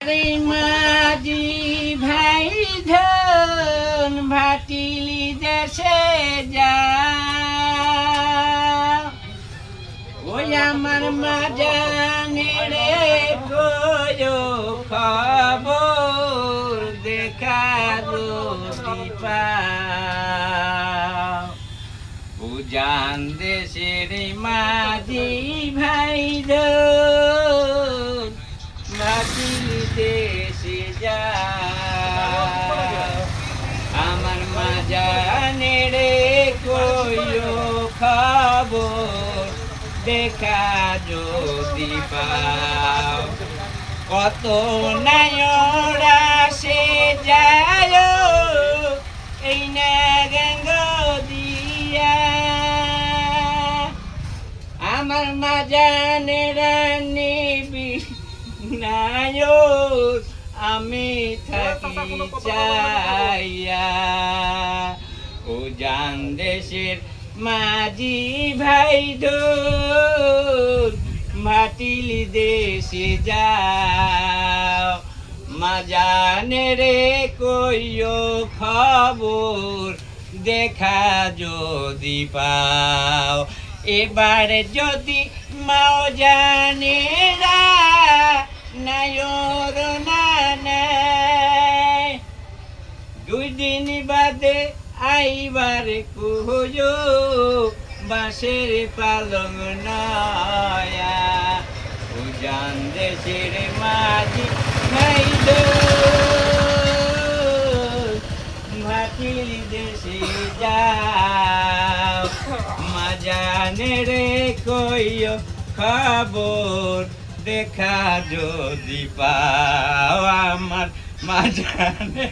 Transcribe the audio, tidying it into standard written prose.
মাঝি ভাই ধন ভাটিলি দেশে যা ওই আমার মাজানে রে গো খবর দেখা দীপা উজান দেশের মাঝি ভাই ধন ভাটিলি দেশে যা আমার মাজানে রে কইও খবর দেখা যদি পাও কত নায়রা সে যায় এই না গঙ্গ দিয়া আমার মাজানে নিবি নায়ক আমি থাকি চাইয়া ও জান দেশের মাঝি ভাই ধর মাটিলি দেশে যাও মাজানে রে কইও খবর দেখা যদি পাও এবার যদি মাও জানে নায়র না দুই দিন বাদে আইবার কুহো বাঁশের পালং নয়া উজান দেশের মাঝি ভাই ভাটিলি দেশে যাও মাজানে রে কইও খবর দেখা যদি পাও আমার মাজানে